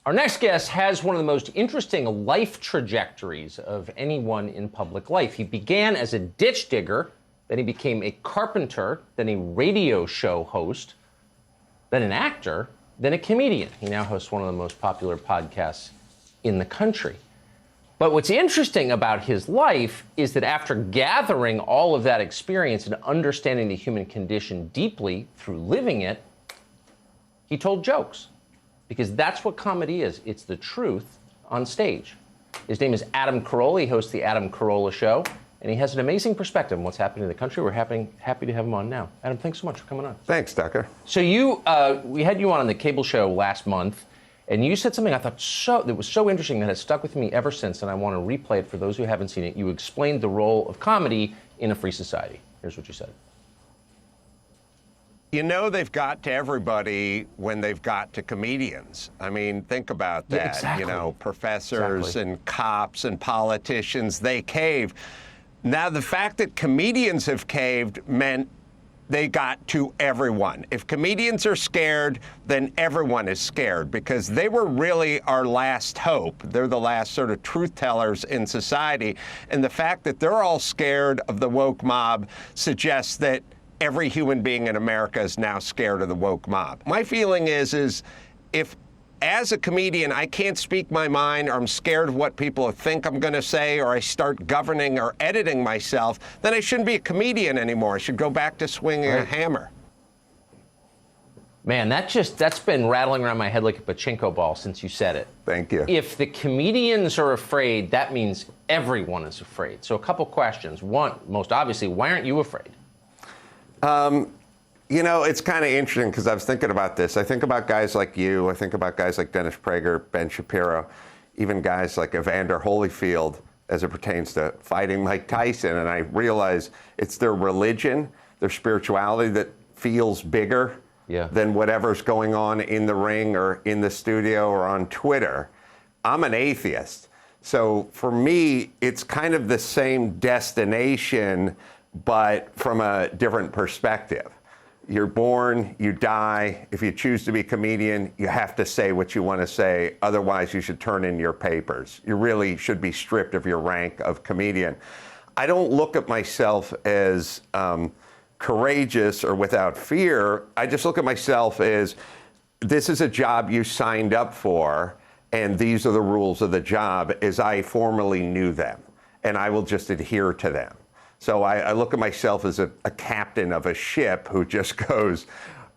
Our next guest has one of the most interesting life trajectories of anyone in public life. He began as a ditch digger, then he became a carpenter, then a radio show host, then an actor, then a comedian. He now hosts one of the most popular podcasts in the country. But what's interesting about his life is that after gathering all of that experience and understanding the human condition deeply through living it, he told jokes. Because that's what comedy is. It's the truth on stage. His name is Adam Carolla. He hosts the Adam Carolla Show, and he has an amazing perspective on what's happening in the country. We're happy to have him on now. Adam, thanks so much for coming on. Thanks, Tucker. So we had you on the cable show last month, and you said something I thought that was so interesting that has stuck with me ever since, and I want to replay it for those who haven't seen it. You explained the role of comedy in a free society. Here's what you said. You know they've got to everybody when they've got to comedians. I mean, think about that. Yeah, exactly. You know, professors and cops and politicians, they cave. Now, the fact that comedians have caved meant they got to everyone. If comedians are scared, then everyone is scared because they were really our last hope. They're the last sort of truth tellers in society. And the fact that they're all scared of the woke mob suggests that every human being in America is now scared of the woke mob. My feeling is if as a comedian I can't speak my mind, or I'm scared of what people think I'm going to say, or I start governing or editing myself, then I shouldn't be a comedian anymore. I should go back to swinging a hammer. Man, that's been rattling around my head like a pachinko ball since you said it. Thank you. If the comedians are afraid, that means everyone is afraid. So a couple questions. One, most obviously, why aren't you afraid? You know, it's kind of interesting because I was thinking about this. I think about guys like you. I think about guys like Dennis Prager, Ben Shapiro, even guys like Evander Holyfield as it pertains to fighting Mike Tyson. And I realize it's their religion, their spirituality that feels bigger than whatever's going on in the ring or in the studio or on Twitter. I'm an atheist. So for me, it's kind of the same destination, but from a different perspective. You're born, you die. If you choose to be a comedian, you have to say what you want to say. Otherwise, you should turn in your papers. You really should be stripped of your rank of comedian. I don't look at myself as courageous or without fear. I just look at myself as this is a job you signed up for, and these are the rules of the job as I formerly knew them, and I will just adhere to them. So I look at myself as a captain of a ship who just goes,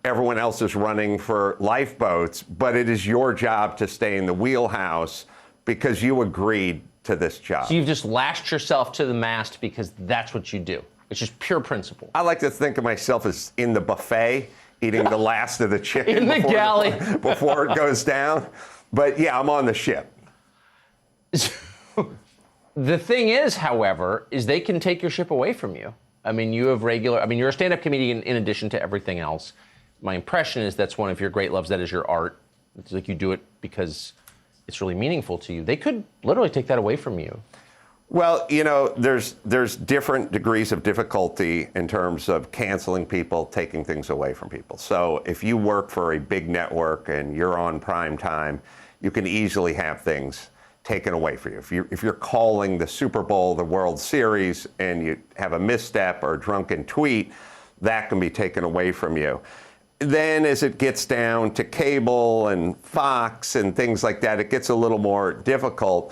everyone else is running for lifeboats, but it is your job to stay in the wheelhouse because you agreed to this job. So you've just lashed yourself to the mast because that's what you do. It's just pure principle. I like to think of myself as in the buffet, eating the last of the chicken in the galley before it goes down. But yeah, I'm on the ship. The thing is, however, is they can take your ship away from you. I mean, you're a stand-up comedian in addition to everything else. My impression is that's one of your great loves. That is your art. It's like you do it because it's really meaningful to you. They could literally take that away from you. Well, you know, there's different degrees of difficulty in terms of canceling people, taking things away from people. So if you work for a big network and you're on prime time, you can easily have things taken away from you. If you're calling the Super Bowl, the World Series, and you have a misstep or a drunken tweet, that can be taken away from you. Then as it gets down to cable and Fox and things like that, it gets a little more difficult.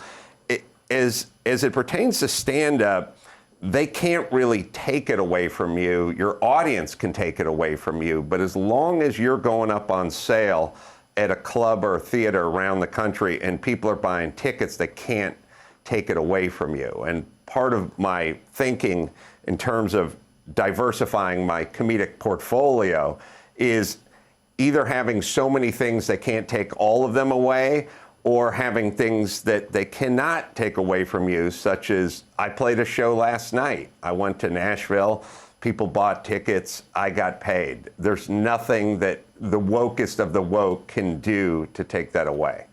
As it pertains to stand-up, they can't really take it away from you. Your audience can take it away from you, but as long as you're going up on sale at a club or a theater around the country and people are buying tickets, they can't take it away from you. And part of my thinking in terms of diversifying my comedic portfolio is either having so many things they can't take all of them away, or having things that they cannot take away from you, such as I played a show last night. I went to Nashville. People bought tickets, I got paid. There's nothing that the wokest of the woke can do to take that away.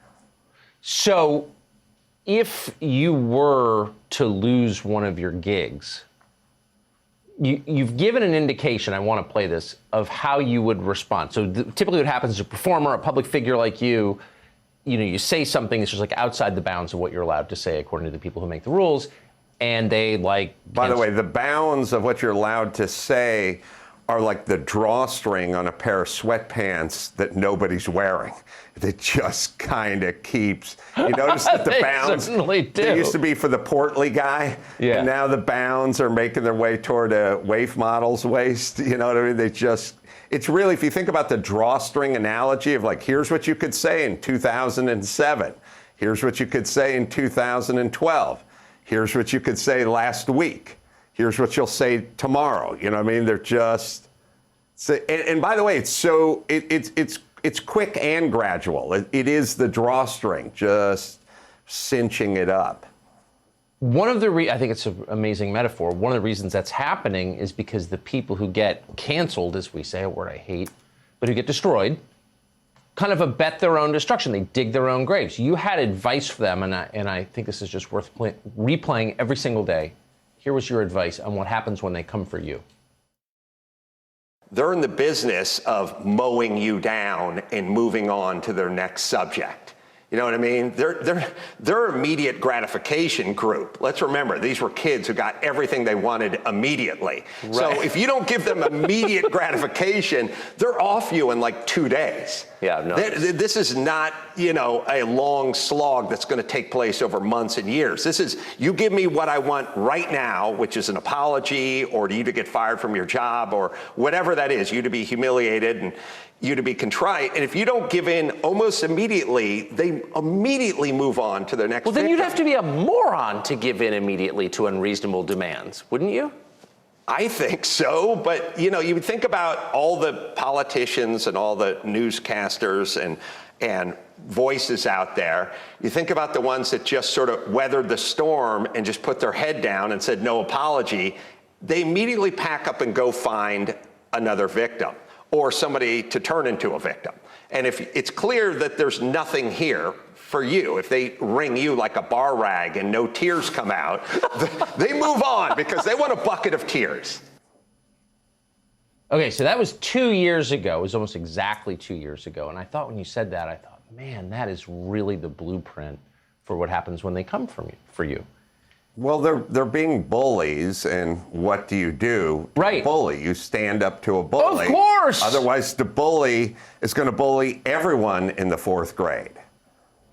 So if you were to lose one of your gigs, you've given an indication, I want to play this, of how you would respond. So typically what happens is a performer, a public figure like you, you say something that's just like outside the bounds of what you're allowed to say according to the people who make the rules, and they like. By the way, the bounds of what you're allowed to say are like the drawstring on a pair of sweatpants that nobody's wearing. That just kind of keeps. You notice that the They bounds certainly do. They used to be for the portly guy, Yeah. and now the bounds are making their way toward a waif model's waist. You know what I mean? They just. It's really, if you think about the drawstring analogy of like, here's what you could say in 2007. Here's what you could say in 2012. Here's what you could say last week. Here's what you'll say tomorrow. You know what I mean? They're just, and by the way, it's so, it's quick and gradual. It is the drawstring, just cinching it up. One of the I think it's an amazing metaphor. One of the reasons that's happening is because the people who get canceled, as we say, a word I hate, but who get destroyed, kind of abet their own destruction. They dig their own graves. You had advice for them, and I think this is just worth replaying every single day. Here was your advice on what happens when they come for you. They're in the business of mowing you down and moving on to their next subject. You know what I mean? They're immediate gratification group. Let's remember, these were kids who got everything they wanted immediately. Right. So if you don't give them immediate gratification, they're off you in like 2 days. Yeah, no. This is not, a long slog that's going to take place over months and years. This is, you give me what I want right now, which is an apology, or you to get fired from your job, or whatever that is, you to be humiliated and you to be contrite. And if you don't give in almost immediately, they immediately move on to their next Well, then victim. you'd have to be a moron to give in immediately to unreasonable demands, wouldn't you? I think so, but you would think about all the politicians and all the newscasters and voices out there. You think about the ones that just sort of weathered the storm and just put their head down and said no apology. They immediately pack up and go find another victim or somebody to turn into a victim. And if it's clear that there's nothing here for you, if they wring you like a bar rag and no tears come out, they move on because they want a bucket of tears. Okay, so that was 2 years ago. It was almost exactly 2 years ago. And I thought when you said that, I thought, man, that is really the blueprint for what happens when they come for you. Well, they're being bullies, and what do you do? Right. Bully. You stand up to a bully. Of course. Otherwise, the bully is going to bully everyone in the fourth grade.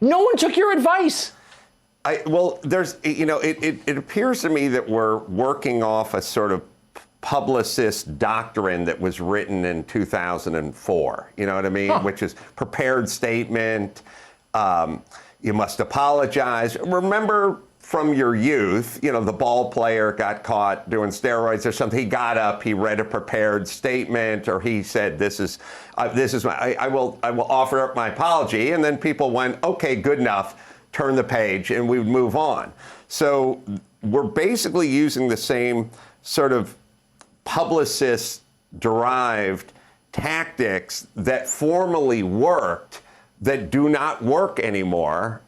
No one took your advice. There's, it appears to me that we're working off a sort of publicist doctrine that was written in 2004. You know what I mean? Huh. Which is prepared statement. You must apologize. Remember from your youth, the ball player got caught doing steroids or something. He got up, he read a prepared statement, or he said, "This is I will offer up my apology," and then people went, "Okay, good enough." Turn the page, and we would move on. So we're basically using the same sort of publicist-derived tactics that formerly worked that do not work anymore.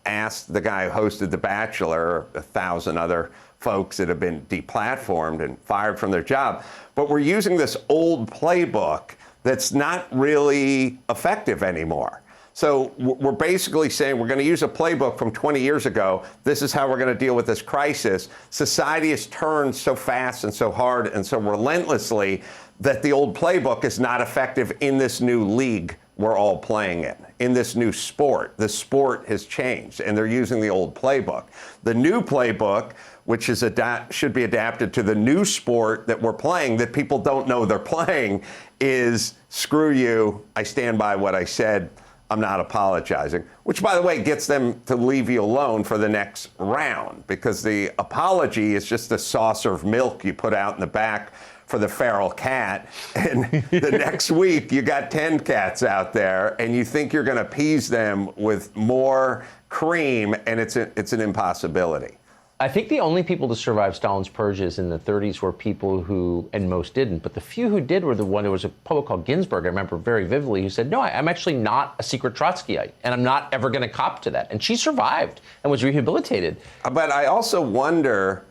Ask the guy who hosted The Bachelor, or 1,000 other folks that have been deplatformed and fired from their job. But we're using this old playbook that's not really effective anymore. So we're basically saying we're going to use a playbook from 20 years ago. This is how we're going to deal with this crisis. Society has turned so fast and so hard and so relentlessly that the old playbook is not effective in this new league we're all playing in this new sport. The sport has changed, and they're using the old playbook. The new playbook, which is should be adapted to the new sport that we're playing that people don't know they're playing, is screw you, I stand by what I said, I'm not apologizing, which, by the way, gets them to leave you alone for the next round, because the apology is just a saucer of milk you put out in the back for the feral cat, and the next week you got 10 cats out there, and you think you're going to appease them with more cream, and it's an impossibility. I think the only people to survive Stalin's purges in the 30s were people who, and most didn't, but the few who did were the one. There was a poet called Ginsberg, I remember very vividly, who said, no, I'm actually not a secret Trotskyite, and I'm not ever going to cop to that. And she survived and was rehabilitated. But I also wonder,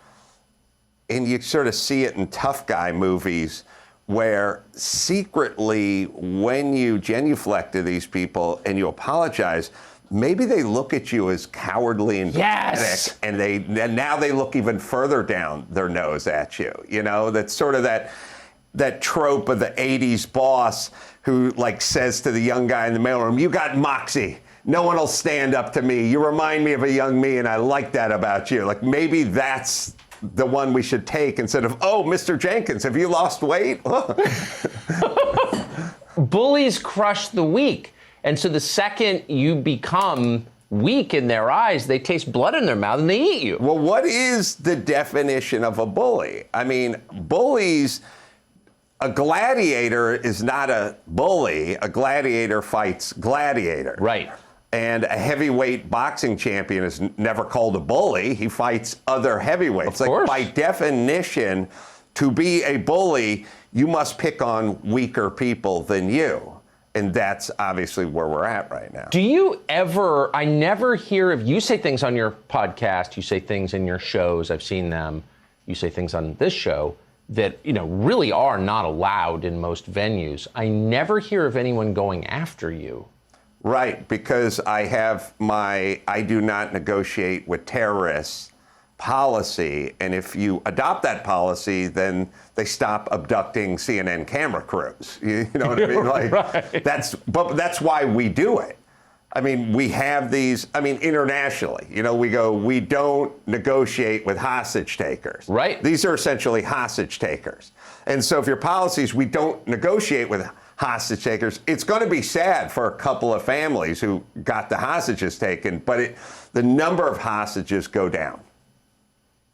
and you sort of see it in tough guy movies, where secretly, when you genuflect to these people and you apologize, maybe they look at you as cowardly and pathetic, and now they look even further down their nose at you. You know, that's sort of that trope of the 80s boss who like says to the young guy in the mailroom, "You got moxie. No one will stand up to me. You remind me of a young me, and I like that about you." Like maybe that's the one we should take instead of, "Oh, Mr. Jenkins, have you lost weight?" Bullies crush the weak. And so the second you become weak in their eyes, they taste blood in their mouth and they eat you. Well, what is the definition of a bully? I mean, bullies, a gladiator is not a bully. A gladiator fights gladiator. Right. And a heavyweight boxing champion is never called a bully. He fights other heavyweights. Of course. By definition, to be a bully, you must pick on weaker people than you. And that's obviously where we're at right now. Do you ever, I never hear of, you say things on your podcast, you say things in your shows, I've seen them, you say things on this show that, you know, really are not allowed in most venues. I never hear of anyone going after you. Right, because I have my I do not negotiate with terrorists policy, and if you adopt that policy, then they stop abducting CNN camera crews. You know what I mean? Like Right. that's why we do it. I mean, we have these, I mean, internationally, you know, we don't negotiate with hostage takers. Right. These are essentially hostage takers. And so if your policy is we don't negotiate with hostage takers, it's going to be sad for a couple of families who got the hostages taken, but the number of hostages go down.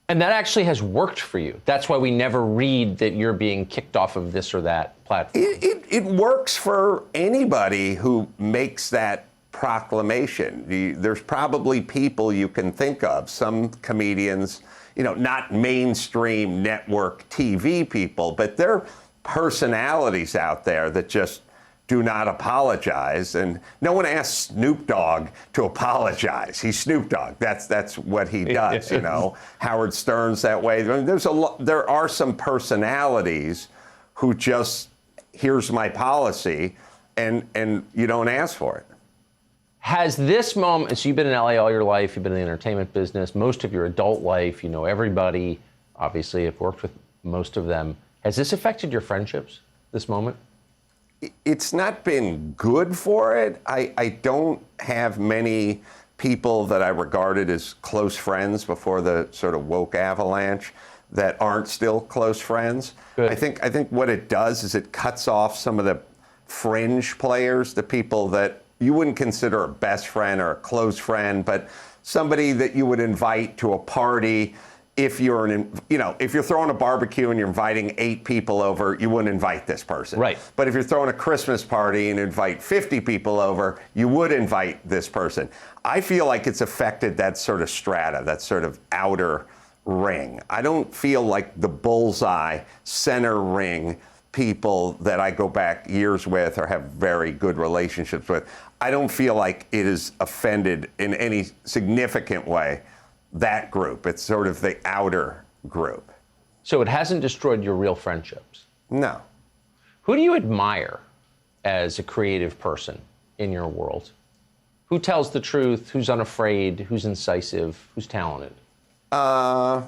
And that actually has worked for you. That's why we never read that you're being kicked off of this or that platform. It works for anybody who makes that proclamation. There's probably people you can think of, some comedians, you know, not mainstream network TV people, but they're personalities out there that just do not apologize. And no one asks Snoop Dogg to apologize. He's Snoop Dogg. That's what he does, you know. Howard Stern's that way. I mean, there are some personalities who just, here's my policy, and you don't ask for it. Has this moment, so you've been in LA all your life, you've been in the entertainment business, most of your adult life, you know everybody, obviously have worked with most of them. Has this affected your friendships, this moment? It's not been good for it. I don't have many people that I regarded as close friends before the sort of woke avalanche that aren't still close friends. Good. I think what it does is it cuts off some of the fringe players, the people that you wouldn't consider a best friend or a close friend, but somebody that you would invite to a party. If you're if you're throwing a barbecue and you're inviting 8 people over, you wouldn't invite this person. Right. But if you're throwing a Christmas party and invite 50 people over, you would invite this person. I feel like it's affected that sort of strata, that sort of outer ring. I don't feel like the bullseye center ring people that I go back years with or have very good relationships with. I don't feel like it is offended in any significant way that group. It's sort of the outer group. So it hasn't destroyed your real friendships? No. Who do you admire as a creative person in your world? Who tells the truth? Who's unafraid? Who's incisive? Who's talented? I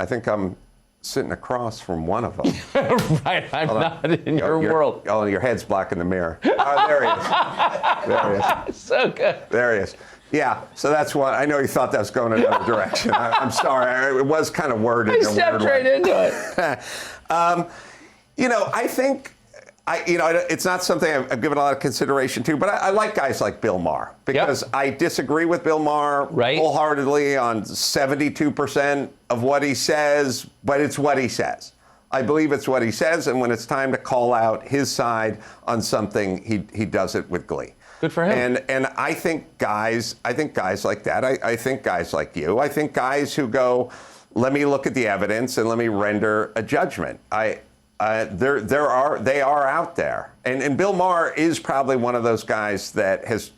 think I'm sitting across from one of them. Right, I'm not in your world. Oh, your head's blocking the mirror. Oh, there he is. There he is. So good. There he is. Yeah, so that's why I know you thought that was going another direction. I'm sorry. It was kind of worded in a weird way. I stepped right into it. I think, it's not something I've given a lot of consideration to, but I like guys like Bill Maher because I disagree with Bill Maher wholeheartedly on 72% of what he says, but it's what he says. I believe it's what he says, and when it's time to call out his side on something, he does it with glee. Good for him. And I think guys like that. I think guys like you. I think guys who go, let me look at the evidence and let me render a judgment. They are out there. And Bill Maher is probably one of those guys that has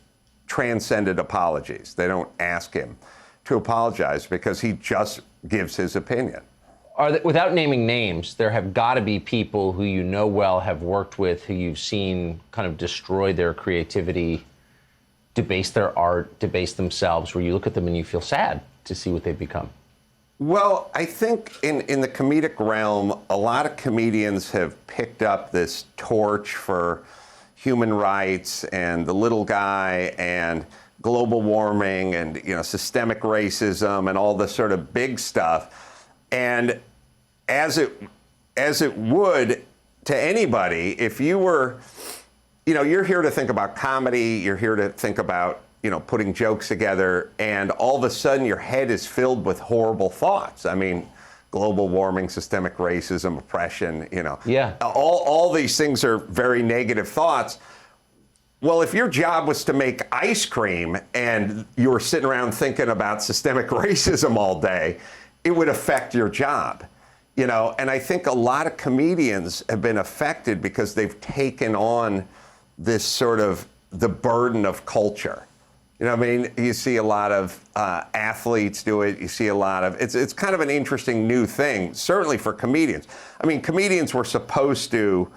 transcended apologies. They don't ask him to apologize because he just gives his opinion. Without naming names, there have got to be people who you know well, have worked with, who you've seen kind of destroy their creativity debase their art, debase themselves, where you look at them and you feel sad to see what they've become? Well, I think in the comedic realm, a lot of comedians have picked up this torch for human rights and the little guy and global warming and, you know, systemic racism and all this sort of big stuff. And as it would to anybody, if you were, you know, you're here to think about comedy, you're here to think about, you know, putting jokes together, and all of a sudden your head is filled with horrible thoughts. I mean, global warming, systemic racism, oppression, you know. Yeah. All these things are very negative thoughts. Well, if your job was to make ice cream and you were sitting around thinking about systemic racism all day, it would affect your job. You know, and I think a lot of comedians have been affected because they've taken on this sort of the burden of culture. You know what I mean? You see a lot of athletes do it. You see a lot of, it's kind of an interesting new thing, certainly for comedians. I mean, comedians were supposed to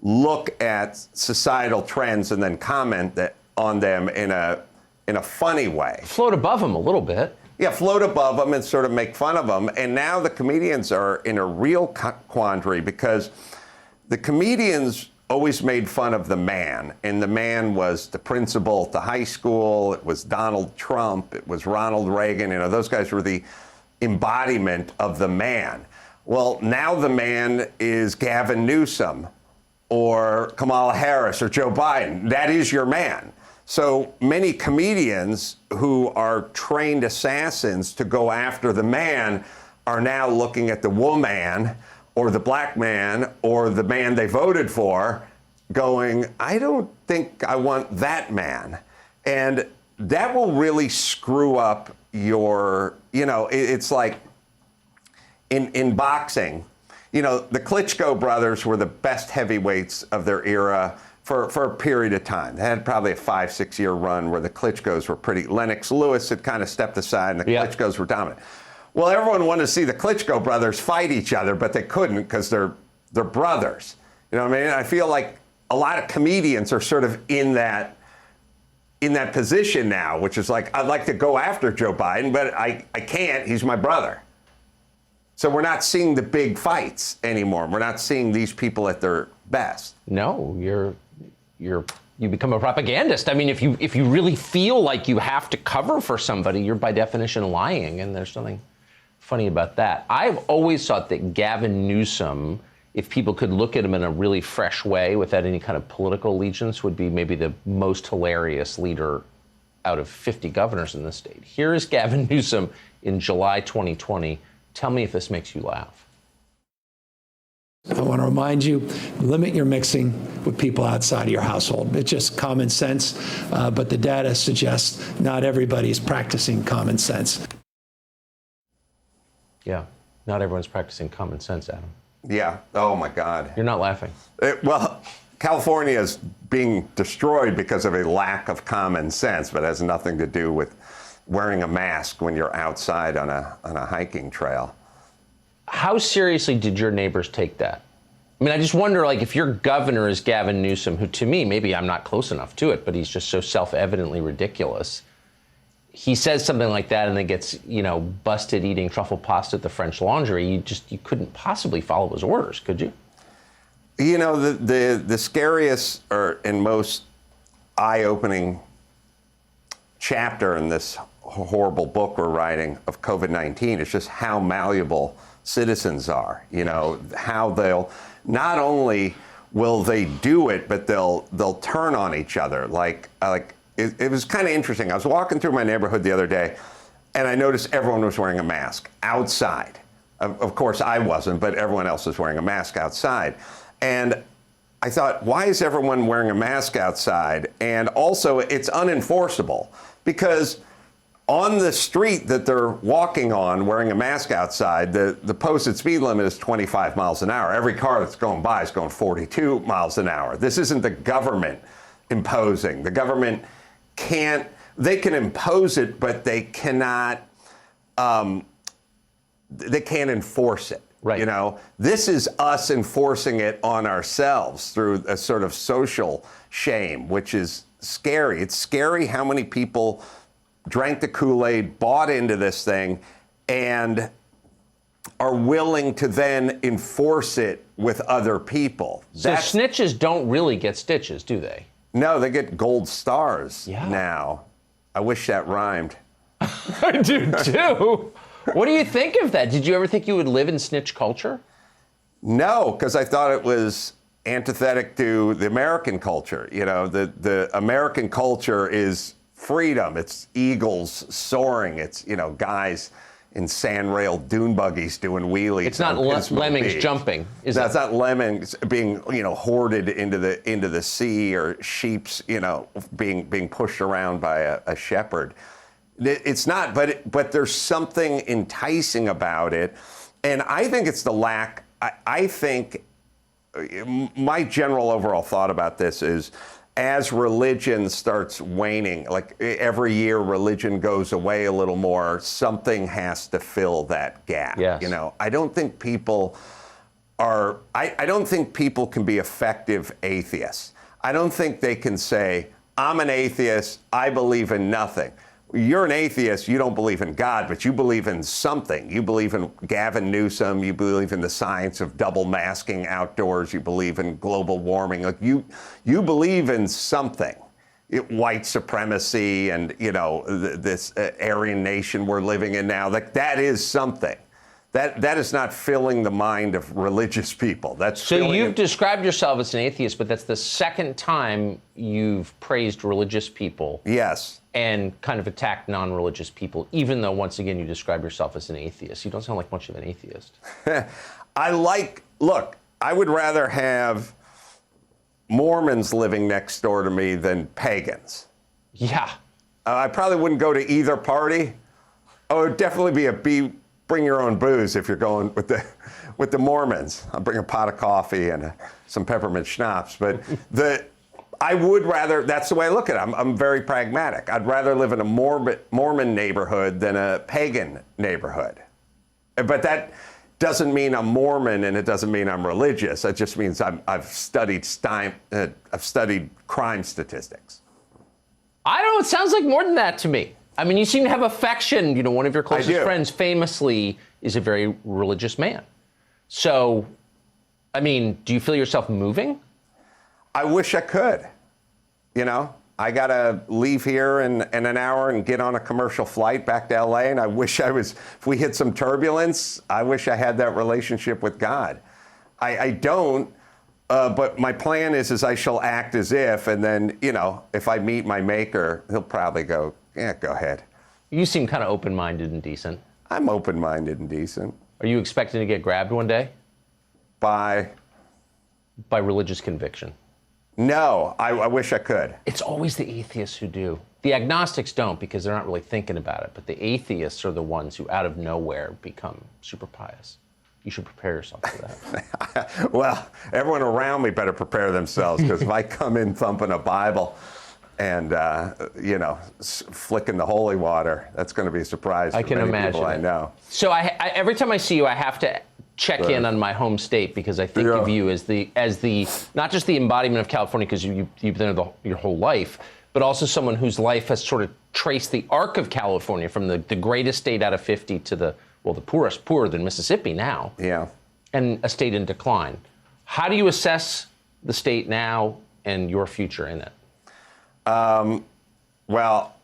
look at societal trends and then comment on them in a funny way. Float above them a little bit. Yeah, float above them and sort of make fun of them. And now the comedians are in a real quandary because the comedians always made fun of the man. And the man was the principal at the high school. It was Donald Trump. It was Ronald Reagan. You know, those guys were the embodiment of the man. Well, now the man is Gavin Newsom or Kamala Harris or Joe Biden. That is your man. So many comedians who are trained assassins to go after the man are now looking at the woman or the black man or the man they voted for going, I don't think I want that man. And that will really screw up your, you know, it's like in boxing, you know, the Klitschko brothers were the best heavyweights of their era for a period of time. They had probably a 5-6 year run where the Klitschkos were pretty, Lennox Lewis had kind of stepped aside and the Klitschkos were dominant. Well, everyone wanted to see the Klitschko brothers fight each other, but they couldn't because they're brothers. You know what I mean? I feel like a lot of comedians are sort of in that position now, which is like, I'd like to go after Joe Biden, but I can't, he's my brother. So we're not seeing the big fights anymore. We're not seeing these people at their best. No, you become a propagandist. I mean, if you really feel like you have to cover for somebody, you're by definition lying, and there's something funny about that. I've always thought that Gavin Newsom, if people could look at him in a really fresh way without any kind of political allegiance, would be maybe the most hilarious leader out of 50 governors in the state. Here is Gavin Newsom in July 2020. Tell me if this makes you laugh. I want to remind you, limit your mixing with people outside of your household. It's just common sense, but the data suggests not everybody is practicing common sense. Yeah, not everyone's practicing common sense, Adam. Yeah, oh my God. You're not laughing. Well, California is being destroyed because of a lack of common sense, but it has nothing to do with wearing a mask when you're outside on a hiking trail. How seriously did your neighbors take that? I mean, I just wonder, like, if your governor is Gavin Newsom, who to me, maybe I'm not close enough to it, but he's just so self-evidently ridiculous. He says something like that and then gets, you know, busted eating truffle pasta at the French Laundry. You couldn't possibly follow his orders, could you? You know, the scariest and most eye-opening chapter in this horrible book we're writing of COVID-19 is just how malleable citizens are. You know, how they'll not only will they do it, but they'll turn on each other. It was kind of interesting. I was walking through my neighborhood the other day, and I noticed everyone was wearing a mask outside. Of course, I wasn't, but everyone else was wearing a mask outside. And I thought, why is everyone wearing a mask outside? And also, it's unenforceable because on the street that they're walking on wearing a mask outside, the posted speed limit is 25 miles an hour. Every car that's going by is going 42 miles an hour. This isn't the government imposing. The government they can impose it, but they cannot, they can't enforce it. Right. You know, this is us enforcing it on ourselves through a sort of social shame, which is scary. It's scary how many people drank the Kool-Aid, bought into this thing, and are willing to then enforce it with other people. So snitches don't really get stitches, do they? No, they get gold stars now. I wish that rhymed. I do too. What do you think of that? Did you ever think you would live in snitch culture? No, because I thought it was antithetic to the American culture. You know, the American culture is freedom. It's eagles soaring. It's, you know, guys in sandrail dune buggies doing wheelies. It's not lemmings jumping, is it? It's not lemmings being, you know, hoarded into the sea, or sheep's, you know, being pushed around by a shepherd. It's not, but there's something enticing about it, and I think it's the lack. I think my general overall thought about this is, as religion starts waning, like every year religion goes away a little more, something has to fill that gap. Yes. You know, I don't think people are, I don't think people can be effective atheists. I don't think they can say, I'm an atheist, I believe in nothing. You're an atheist, you don't believe in God, but you believe in something. You believe in Gavin Newsom, you believe in the science of double masking outdoors, you believe in global warming. Like you believe in something. White supremacy and, you know, this Aryan nation we're living in now, like that is something. That is not filling the mind of religious people. That's so you've described yourself as an atheist, but that's the second time you've praised religious people. Yes. And kind of attacked non-religious people, even though, once again, you describe yourself as an atheist. You don't sound like much of an atheist. Look, I would rather have Mormons living next door to me than pagans. Yeah. I probably wouldn't go to either party. Oh, it would definitely be bring your own booze if you're going with the Mormons. I'll bring a pot of coffee and some peppermint schnapps. But I would rather, that's the way I look at it. I'm very pragmatic. I'd rather live in a Mormon neighborhood than a pagan neighborhood. But that doesn't mean I'm Mormon, and it doesn't mean I'm religious. It just means I've studied crime statistics. I don't know, it sounds like more than that to me. I mean, you seem to have affection. You know, one of your closest friends famously is a very religious man. So, I mean, do you feel yourself moving? I wish I could. You know, I got to leave here in an hour and get on a commercial flight back to LA. And I wish if we hit some turbulence, I wish I had that relationship with God. I don't, but my plan is I shall act as if, and then, you know, if I meet my maker, he'll probably go, yeah, go ahead. You seem kind of open-minded and decent. I'm open-minded and decent. Are you expecting to get grabbed one day? By religious conviction. No, I wish I could. It's always the atheists who do. The agnostics don't, because they're not really thinking about it, but the atheists are the ones who out of nowhere become super pious. You should prepare yourself for that. Well, everyone around me better prepare themselves, because if I come in thumping a Bible and, you know, flicking the holy water, that's going to be a surprise for many people I know. So every time I see you, I have to check in on my home state, because I think of you as the not just the embodiment of California, because you've been there your whole life, but also someone whose life has sort of traced the arc of California from the greatest state out of 50 to the poorer than Mississippi now. Yeah. And a state in decline. How do you assess the state now and your future in it? Well,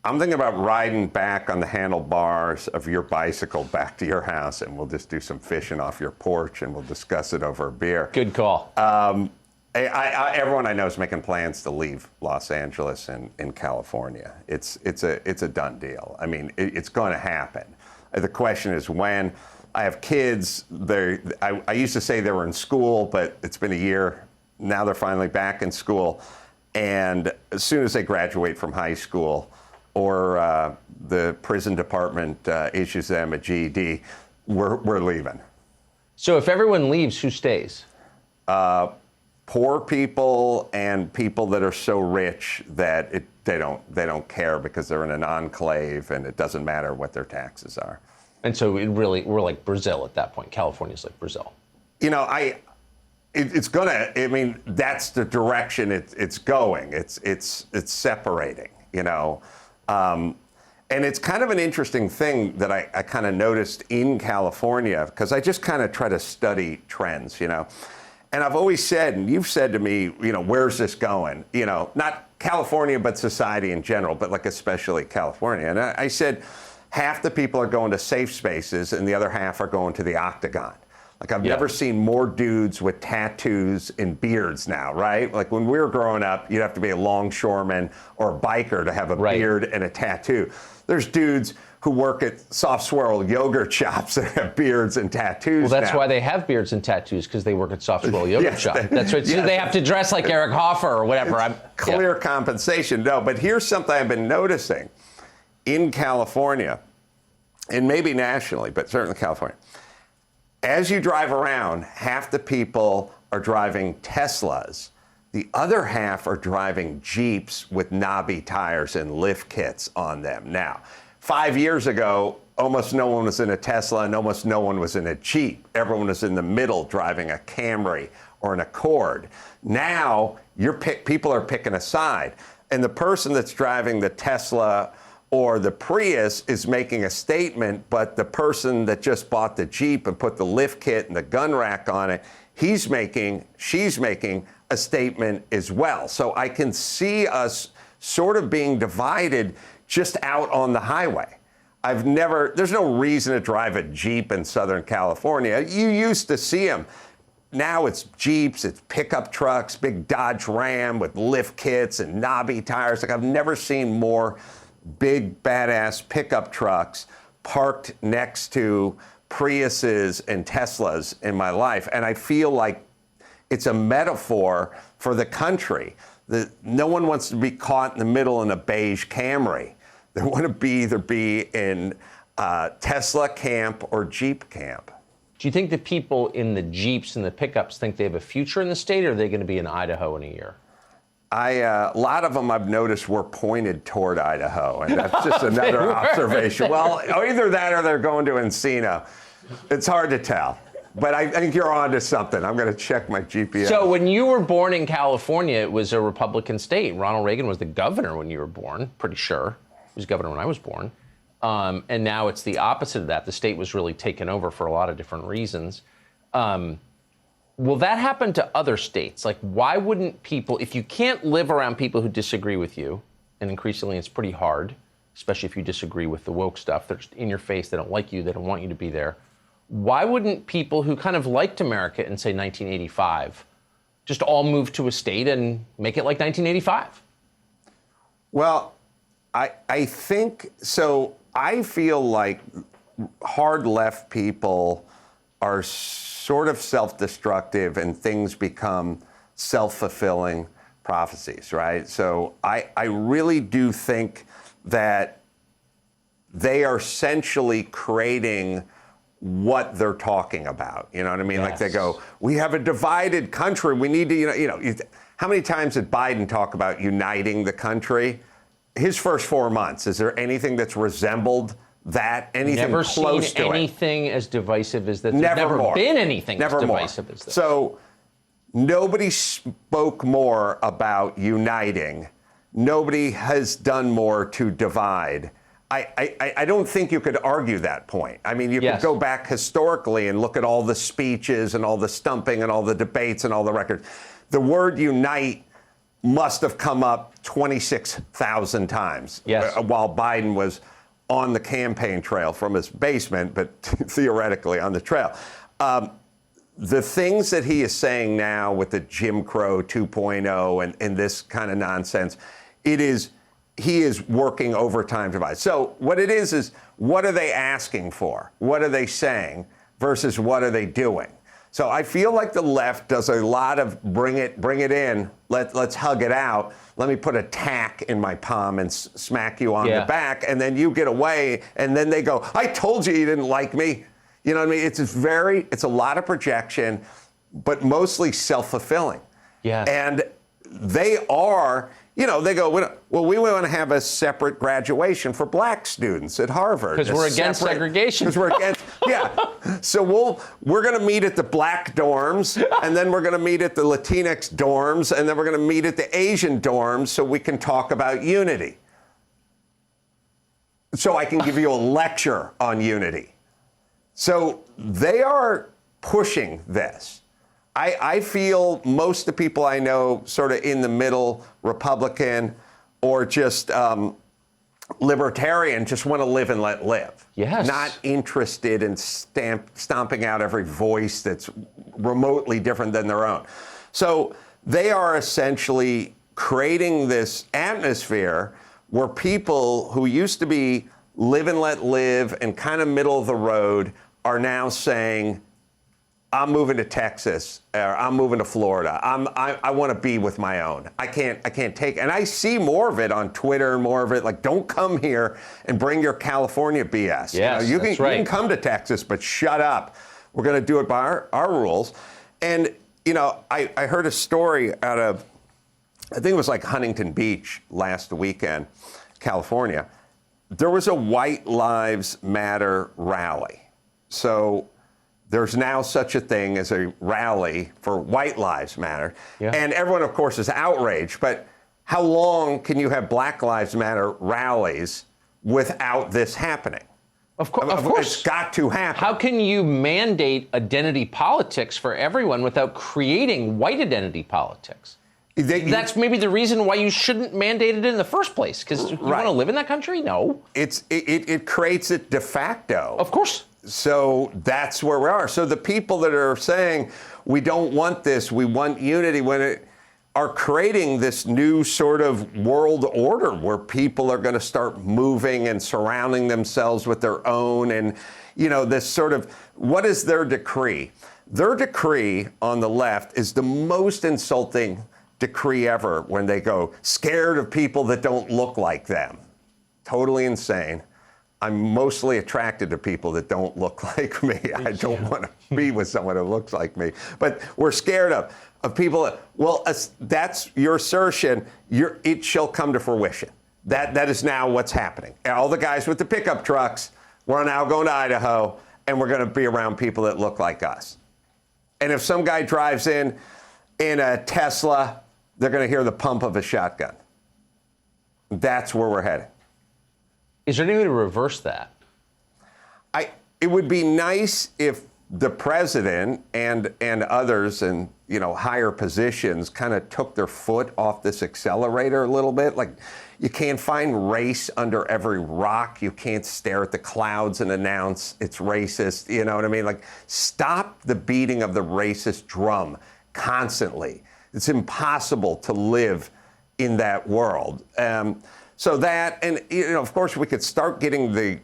I'm thinking about riding back on the handlebars of your bicycle back to your house, and we'll just do some fishing off your porch, and we'll discuss it over a beer. Good call. Everyone I know is making plans to leave Los Angeles and California. It's a done deal. I mean, it's going to happen. The question is when. I have kids. I used to say they were in school, but it's been a year. Now they're finally back in school. And as soon as they graduate from high school, or the prison department issues them a GED, we're leaving. So if everyone leaves, who stays? Poor people and people that are so rich that they don't care, because they're in an enclave and it doesn't matter what their taxes are. And so we're like Brazil at that point. California's like Brazil. You know, it's gonna. I mean, that's the direction it's going. It's separating. You know. And it's kind of an interesting thing that I kind of noticed in California, because I just kind of try to study trends, you know. And I've always said, and you've said to me, you know, where's this going? You know, not California, but society in general, but like especially California. And I said, half the people are going to safe spaces and the other half are going to the octagon. Like I've never seen more dudes with tattoos and beards now, right? Like when we were growing up, you'd have to be a longshoreman or a biker to have a beard and a tattoo. There's dudes who work at soft swirl yogurt shops that have beards and tattoos. Well, that's now. why they have beards and tattoos, because they work at soft swirl yogurt shop. That's right. So they have to dress like Eric Hoffer or whatever. Clear compensation. No, but here's something I've been noticing in California, and maybe nationally, but certainly California. As you drive around, half the people are driving Teslas. The other half are driving Jeeps with knobby tires and lift kits on them. Now, 5 years ago, almost no one was in a Tesla and almost no one was in a Jeep. Everyone was in the middle driving a Camry or an Accord. Now, people are picking a side. And the person that's driving the Tesla or the Prius is making a statement, but the person that just bought the Jeep and put the lift kit and the gun rack on it, she's making a statement as well. So I can see us sort of being divided just out on the highway. There's no reason to drive a Jeep in Southern California. You used to see them. Now it's Jeeps, it's pickup trucks, big Dodge Ram with lift kits and knobby tires. Like I've never seen more big badass pickup trucks parked next to Priuses and Teslas in my life. And I feel like it's a metaphor for the country. No one wants to be caught in the middle in a beige Camry. They want to either be in Tesla camp or Jeep camp. Do you think the people in the Jeeps and the pickups think they have a future in the state, or are they going to be in Idaho in a year? A lot of them I've noticed were pointed toward Idaho, and that's just another observation. Well, either that or they're going to Encino. It's hard to tell, but I think you're onto something. I'm going to check my GPS. So when you were born in California, it was a Republican state. Ronald Reagan was the governor when you were born, pretty sure. He was governor when I was born. And now it's the opposite of that. The state was really taken over for a lot of different reasons. Will that happen to other states? Like, why wouldn't people, if you can't live around people who disagree with you, and increasingly it's pretty hard, especially if you disagree with the woke stuff, they're just in your face, they don't like you, they don't want you to be there. Why wouldn't people who kind of liked America in, say, 1985, just all move to a state and make it like 1985? Well, I think, so I feel like hard left people are sort of self-destructive and things become self-fulfilling prophecies, right? So I really do think that they are essentially creating what they're talking about. You know what I mean? Yes. Like they go, we have a divided country. We need to, how many times did Biden talk about uniting the country? His first 4 months, is there anything that's resembled that? Anything never close seen to anything as divisive as that. Never more. Been anything never as more. Divisive as this. So nobody spoke more about uniting. Nobody has done more to divide. I don't think you could argue that point. I mean, you could go back historically and look at all the speeches and all the stumping and all the debates and all the records. The word unite must have come up 26,000 times while Biden was on the campaign trail from his basement, but theoretically on the trail. The things that he is saying now with the Jim Crow 2.0 and this kind of nonsense, he is working overtime to divide. So what it is what are they asking for? What are they saying versus what are they doing? So I feel like the left does a lot of bring it in, let's hug it out. Let me put a tack in my palm and smack you on the back, and then you get away, and then they go, I told you didn't like me. You know what I mean? It's a lot of projection, but mostly self-fulfilling. Yeah. And they are, they go, well, we want to have a separate graduation for black students at Harvard. Because we're against segregation. Because we're against, yeah. So we're going to meet at the black dorms, and then we're going to meet at the Latinx dorms, and then we're going to meet at the Asian dorms so we can talk about unity. So I can give you a lecture on unity. So they are pushing this. I feel most of the people I know sort of in the middle, Republican or just libertarian, just want to live and let live. Yes. Not interested in stomping out every voice that's remotely different than their own. So they are essentially creating this atmosphere where people who used to be live and let live and kind of middle of the road are now saying, I'm moving to Texas, or I'm moving to Florida. I want to be with my own. I can't take, and I see more of it on Twitter, more of it like, don't come here and bring your California BS. Yes, you that's right. You can come to Texas, but shut up. We're going to do it by our rules. And, I heard a story out of, I think it was like Huntington Beach last weekend, California. There was a White Lives Matter rally. So there's now such a thing as a rally for White Lives Matter. Yeah. And everyone, of course, is outraged. But how long can you have Black Lives Matter rallies without this happening? Of course. It's got to happen. How can you mandate identity politics for everyone without creating white identity politics? That's maybe the reason why you shouldn't mandate it in the first place, because you want to live in that country? No. It creates it de facto. Of course. So that's where we are. So the people that are saying, we don't want this, we want unity, are creating this new sort of world order where people are going to start moving and surrounding themselves with their own. And, this sort of, what is their decree? Their decree on the left is the most insulting decree ever when they go, scared of people that don't look like them. Totally insane. I'm mostly attracted to people that don't look like me. I don't want to be with someone who looks like me. But we're scared of people. Well, that's your assertion. It shall come to fruition. That is now what's happening. All the guys with the pickup trucks, we're now going to Idaho, and we're going to be around people that look like us. And if some guy drives in a Tesla, they're going to hear the pump of a shotgun. That's where we're headed. Is there any way to reverse that? It would be nice if the president and others in higher positions kind of took their foot off this accelerator a little bit. Like, you can't find race under every rock. You can't stare at the clouds and announce it's racist. You know what I mean? Like, stop the beating of the racist drum constantly. It's impossible to live in that world. So that, and of course, we could start getting the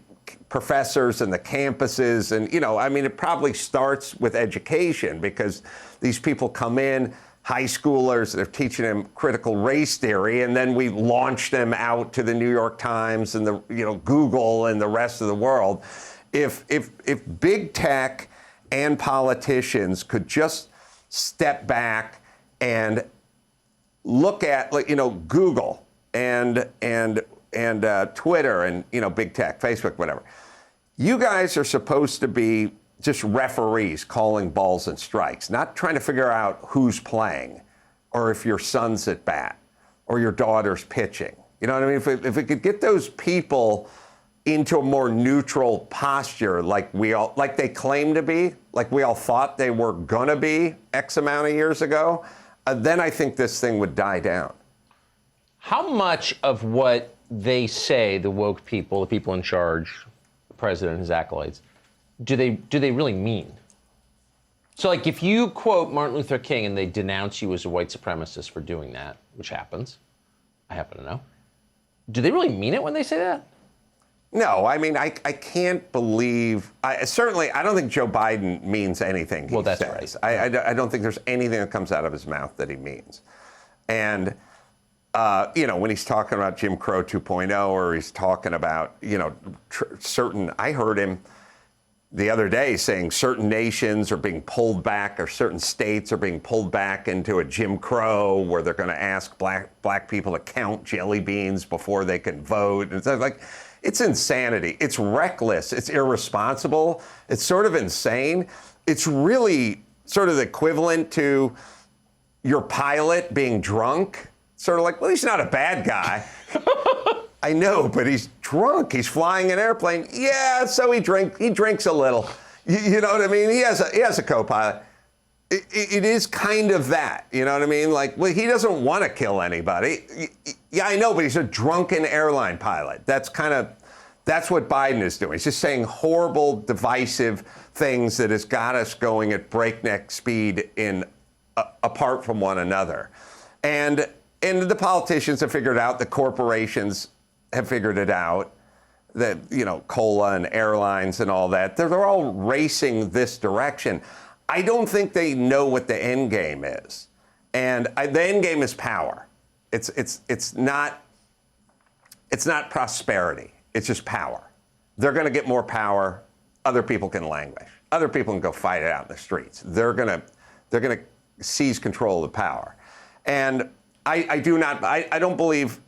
professors and the campuses, and it probably starts with education, because these people come in, high schoolers, they're teaching them critical race theory, and then we launch them out to the New York Times and the Google and the rest of the world. If big tech and politicians could just step back and look at Google and Twitter and big tech, Facebook, whatever. You guys are supposed to be just referees calling balls and strikes, not trying to figure out who's playing or if your son's at bat or your daughter's pitching. You know what I mean? If we could get those people into a more neutral posture, like they claim to be, like we all thought they were gonna be X amount of years ago, then I think this thing would die down. How much of what they say, the woke people, the people in charge, the president and his acolytes, do they really mean? So, like, if you quote Martin Luther King and they denounce you as a white supremacist for doing that, which happens, I happen to know, do they really mean it when they say that? No, I mean, I can't believe, I don't think Joe Biden means anything he that's says. right. I don't think there's anything that comes out of his mouth that he means. And, when he's talking about Jim Crow 2.0, or he's talking about, certain, I heard him the other day saying certain nations are being pulled back, or certain states are being pulled back into a Jim Crow where they're going to ask black people to count jelly beans before they can vote. And it's like, it's insanity. It's reckless. It's irresponsible. It's sort of insane. It's really sort of the equivalent to your pilot being drunk. Sort of like, well, he's not a bad guy. I know, but he's drunk. He's flying an airplane. Yeah, so he drinks a little. You know what I mean? He has a co-pilot. It is kind of that. You know what I mean? Like, well, he doesn't want to kill anybody. Yeah, I know, but he's a drunken airline pilot. That's what Biden is doing. He's just saying horrible, divisive things that has got us going at breakneck speed apart from one another. And the politicians have figured it out. The corporations have figured it out, that, Carolla and airlines and all that, they're all racing this direction. I don't think they know what the end game is. And the end game is power. It's not prosperity. It's just power. They're going to get more power. Other people can languish. Other people can go fight it out in the streets. They're going to seize control of the power. And I don't believe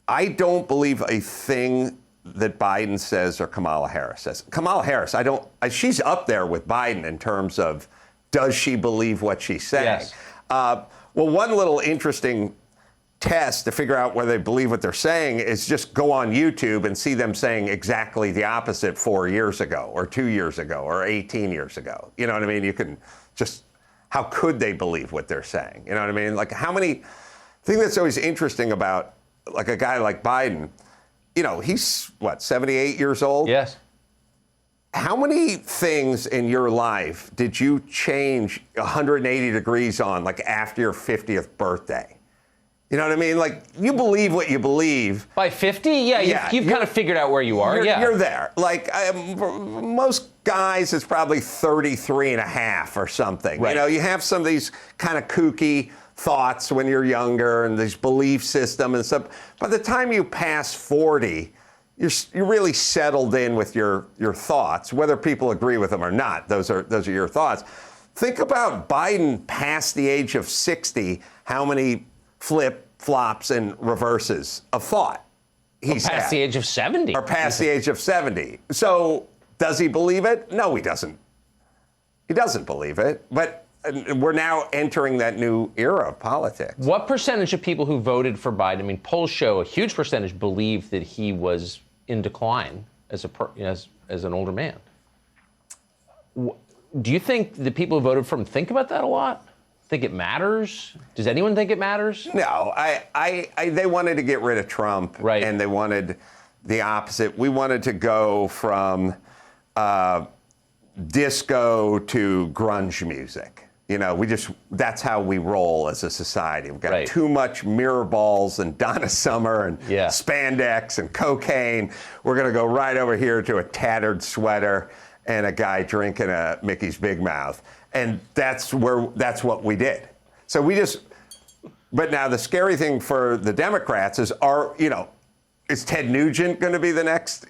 a thing that Biden says or Kamala Harris says. Kamala Harris, she's up there with Biden in terms of, does she believe what she's saying? Yes. Well, one little interesting test to figure out whether they believe what they're saying is just go on YouTube and see them saying exactly the opposite 4 years ago or 2 years ago or 18 years ago. You know what I mean? You can just, how could they believe what they're saying? You know what I mean? Like, the thing that's always interesting about like a guy like Biden, he's 78 years old? Yes. How many things in your life did you change 180 degrees on, like after your 50th birthday? You know what I mean? Like, you believe what you believe. By 50? Yeah, you've kind of figured out where you are. You're there. Like, most guys, it's probably 33 and a half or something. Right. You have some of these kind of kooky thoughts when you're younger and this belief system and stuff. By the time you pass 40, you're really settled in with your thoughts, whether people agree with them or not. Those are your thoughts. Think about Biden past the age of 60, how many flip-flops and reverses of thought he's past the age of 70. Or past the age of 70. So does he believe it? No, he doesn't. He doesn't believe it. But we're now entering that new era of politics. What percentage of people who voted for Biden, I mean, polls show a huge percentage believe that he was in decline as an older man. Do you think the people who voted for him think about that a lot? Think it matters? Does anyone think it matters? No, they wanted to get rid of Trump, right? And they wanted the opposite. We wanted to go from disco to grunge music. That's how we roll as a society. We've got too much mirror balls and Donna Summer and spandex and cocaine. We're going to go right over here to a tattered sweater and a guy drinking a Mickey's Big Mouth. And that's what we did. So but now the scary thing for the Democrats is is Ted Nugent going to be the next,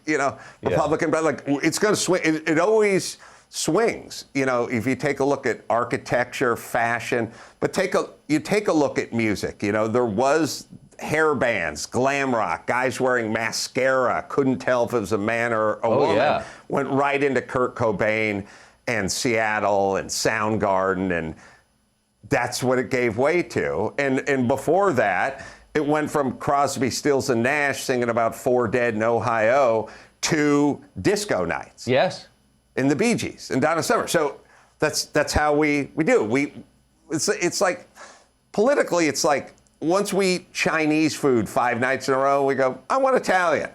Republican? But like, it's going to swing. It always swings. If you take a look at architecture, fashion, but you take a look at music. There was hair bands, glam rock, guys wearing mascara, couldn't tell if it was a man or a woman. Yeah. Went right into Kurt Cobain and Seattle and Soundgarden, and that's what it gave way to. And before that, it went from Crosby, Stills and Nash singing about 4 dead in Ohio to disco nights. Yes. In the Bee Gees and Donna Summer. So that's how we do. It's like politically, it's like once we eat Chinese food 5 nights in a row, we go, I want Italian.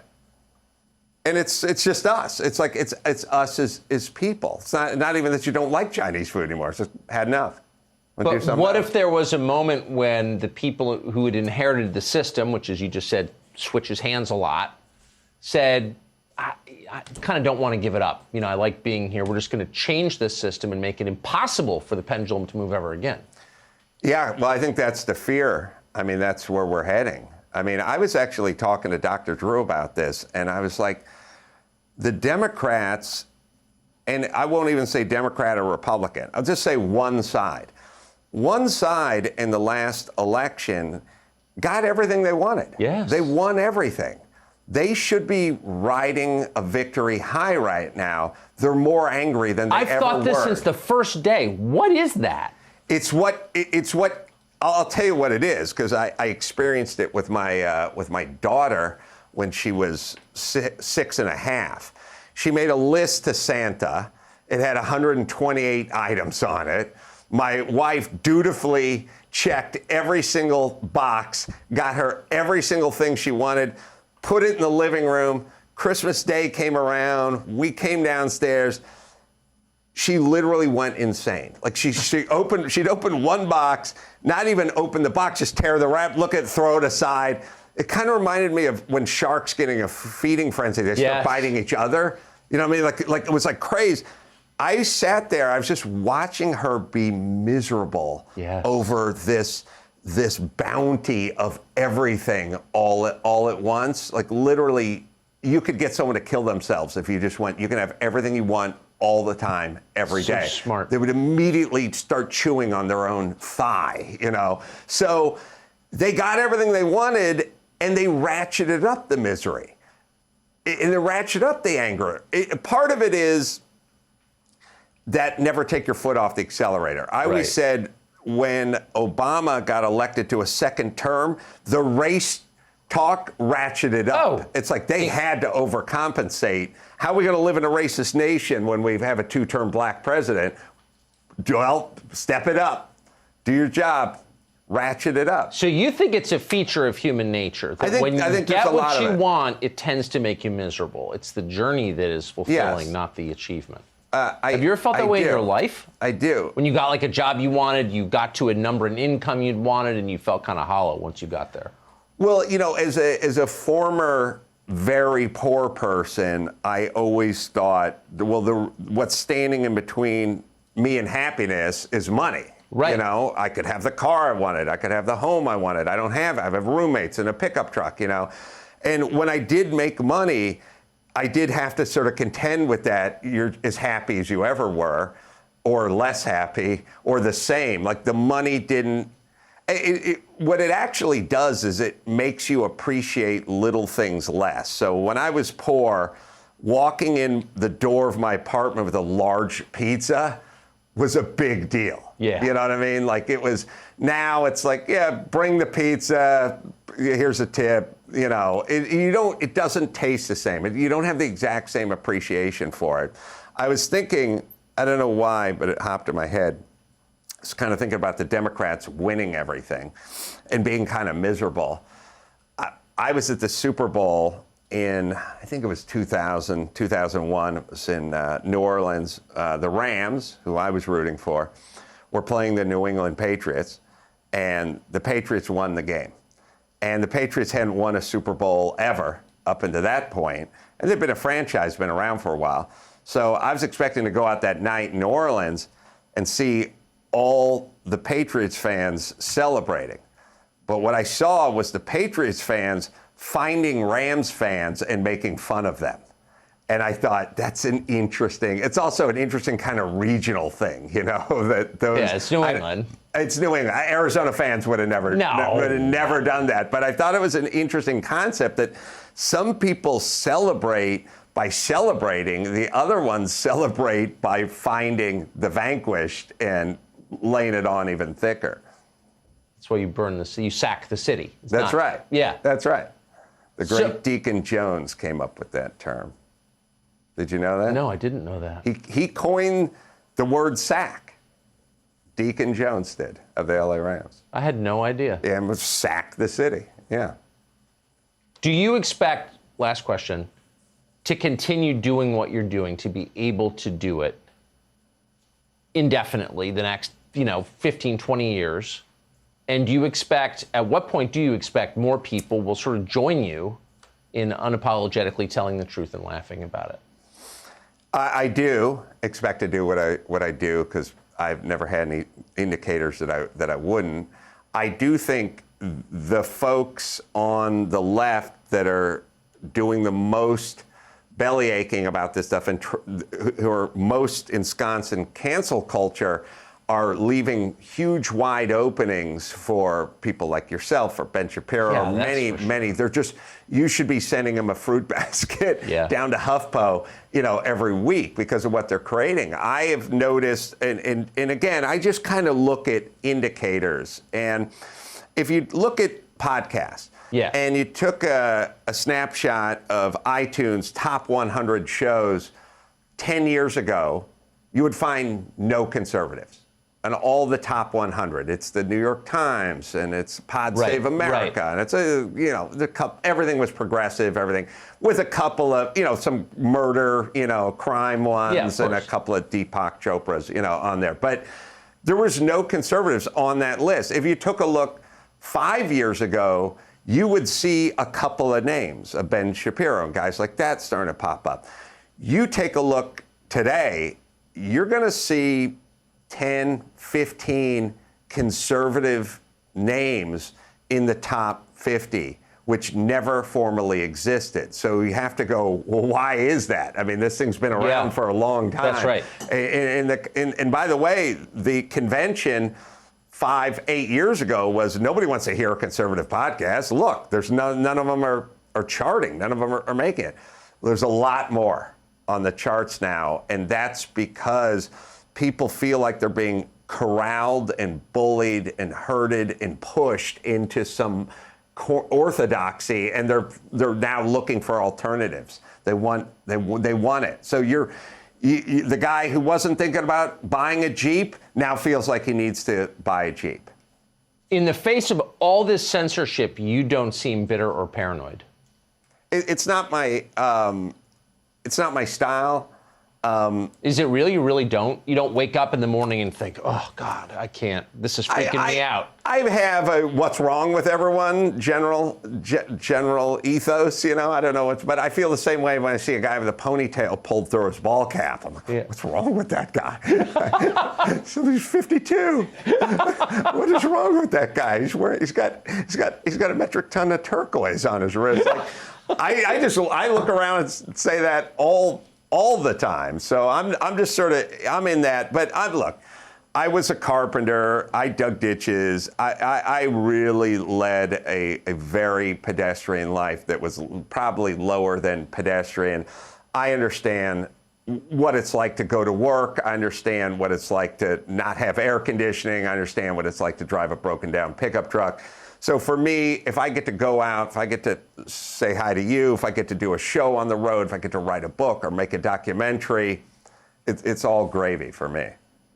And it's just us. It's like it's us as people. It's not even that you don't like Chinese food anymore. It's just had enough. But what if there was a moment when the people who had inherited the system, which, as you just said, switches hands a lot, said, I kind of don't want to give it up. I like being here. We're just going to change this system and make it impossible for the pendulum to move ever again. Yeah, well, I think that's the fear. I mean, that's where we're heading. I mean, I was actually talking to Dr. Drew about this, and I was like, the Democrats and I won't even say Democrat or Republican, I'll just say one side. One side in the last election got everything they wanted. Yes. They won everything. They should be riding a victory high right now. They're more angry than they ever were. I've thought this since the first day. What is that? It's what I'll tell you what it is, because I experienced it with my daughter when she was 6.5. She made a list to Santa. It had 128 items on it. My wife dutifully checked every single box, got her every single thing she wanted, put it in the living room. Christmas Day came around. We came downstairs. She literally went insane. Like she'd open one box, not even open the box, just tear the wrap, look at it, throw it aside. It kind of reminded me of when sharks getting a feeding frenzy, they start biting each other. You know what I mean? Like it was like crazy. I sat there, I was just watching her be miserable over this bounty of everything all at once. Like literally, you could get someone to kill themselves if you just went, you can have everything you want all the time, every day. Smart. They would immediately start chewing on their own thigh, you know? So they got everything they wanted and they ratcheted up the misery. And they ratcheted up the anger. Part of it is that never take your foot off the accelerator. I always said when Obama got elected to a second term, the race talk ratcheted up. It's like they had to overcompensate. How are we going to live in a racist nation when we have a two-term black president? Well, step it up. Do your job. Ratchet it up. So you think it's a feature of human nature that when you get what you want, it tends to make you miserable. It's the journey that is fulfilling, not the achievement. Have you ever felt that way in your life? I do. When you got like a job you wanted, you got to a number in income you'd wanted, and you felt kind of hollow once you got there. Well, you know, as a former very poor person, I always thought, well, what's standing in between me and happiness is money. Right. You know, I could have the car I wanted. I could have the home I wanted. I have roommates and a pickup truck, you know. And when I did make money, I did have to sort of contend with that. You're as happy as you ever were, or less happy, or the same. Like the money didn't. What it actually does is it makes you appreciate little things less. So when I was poor, walking in the door of my apartment with a large pizza was a big deal. Yeah. You know what I mean? Like it was, now it's like, yeah, bring the pizza, here's a tip, you know. It doesn't taste the same. You don't have the exact same appreciation for it. I was thinking, I don't know why, but it hopped in my head. I was kind of thinking about the Democrats winning everything and being kind of miserable. I was at the Super Bowl in, I think it was 2001. It was in New Orleans. The Rams, who I was rooting for, were playing the New England Patriots, and the Patriots won the game. And the Patriots hadn't won a Super Bowl ever up until that point, and they've been a franchise, been around for a while. So I was expecting to go out that night in New Orleans and see all the Patriots fans celebrating. But what I saw was the Patriots fans finding Rams fans and making fun of them. And I thought, it's also an interesting kind of regional thing, you know, that those. Yeah, it's New England. It's New England. Arizona fans would have never done that. But I thought it was an interesting concept that some people celebrate by celebrating, the other ones celebrate by finding the vanquished and laying it on even thicker. That's why you burn the city, you sack the city. That's right. Yeah. That's right. The great Deacon Jones came up with that term. Did you know that? No, I didn't know that. He coined the word sack. Deacon Jones did, of the LA Rams. I had no idea. Yeah, and was sack the city. Yeah. Do you expect, last question, to continue doing what you're doing, to be able to do it indefinitely the next, 15, 20 years? And at what point do you expect more people will sort of join you in unapologetically telling the truth and laughing about it? I do expect to do what I do, because I've never had any indicators that I wouldn't. I do think the folks on the left that are doing the most belly aching about this stuff and who are most ensconced in cancel culture are leaving huge wide openings for people like yourself or Ben Shapiro, Yeah, many. They're just, you should be sending them a fruit basket down to HuffPo, every week because of what they're creating. I have noticed, and again, I just kind of look at indicators. And if you look at podcasts, and you took a snapshot of iTunes top 100 shows 10 years ago, you would find no conservatives. And all the top 100. It's the New York Times, and it's Pod Save America, and it's everything was progressive, everything with a couple of some murder, crime ones, and a couple of Deepak Chopras, on there. But there was no conservatives on that list. If you took a look 5 years ago, you would see a couple of names, of Ben Shapiro and guys like that starting to pop up. You take a look today, you're going to see 10, 15 conservative names in the top 50, which never formally existed. So you have to go, well, why is that? I mean, this thing's been around for a long time. That's right. And by the way, the convention 5-8 years ago was nobody wants to hear a conservative podcast. Look, there's none of them are charting. None of them are making it. There's a lot more on the charts now, and that's because people feel like they're being corralled and bullied and herded and pushed into some orthodoxy, and they're now looking for alternatives. They want it. So the guy who wasn't thinking about buying a Jeep now feels like he needs to buy a Jeep. In the face of all this censorship, you don't seem bitter or paranoid. It's not my style. Is it really? You really don't? You don't wake up in the morning and think, oh, God, I can't. This is freaking me out. I have a what's wrong with everyone general ethos, I don't know but I feel the same way when I see a guy with a ponytail pulled through his ball cap. I'm like, what's wrong with that guy? So he's 52. What is wrong with that guy? He's got a metric ton of turquoise on his wrist. Like, I look around and say that all the time. So I'm just sort of, I'm in that. But look, I was a carpenter. I dug ditches. I really led a very pedestrian life that was probably lower than pedestrian. I understand what it's like to go to work. I understand what it's like to not have air conditioning. I understand what it's like to drive a broken down pickup truck. So for me, if I get to go out, if I get to say hi to you, if I get to do a show on the road, if I get to write a book or make a documentary, it's all gravy for me.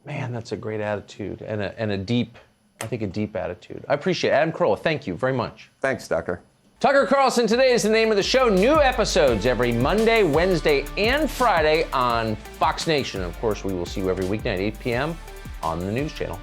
Man, that's a great attitude and a deep attitude. I appreciate it. Adam Carolla, thank you very much. Thanks, Tucker. Tucker Carlson Today is the name of the show. New episodes every Monday, Wednesday, and Friday on Fox Nation. Of course, we will see you every weeknight, 8 p.m. on the News Channel.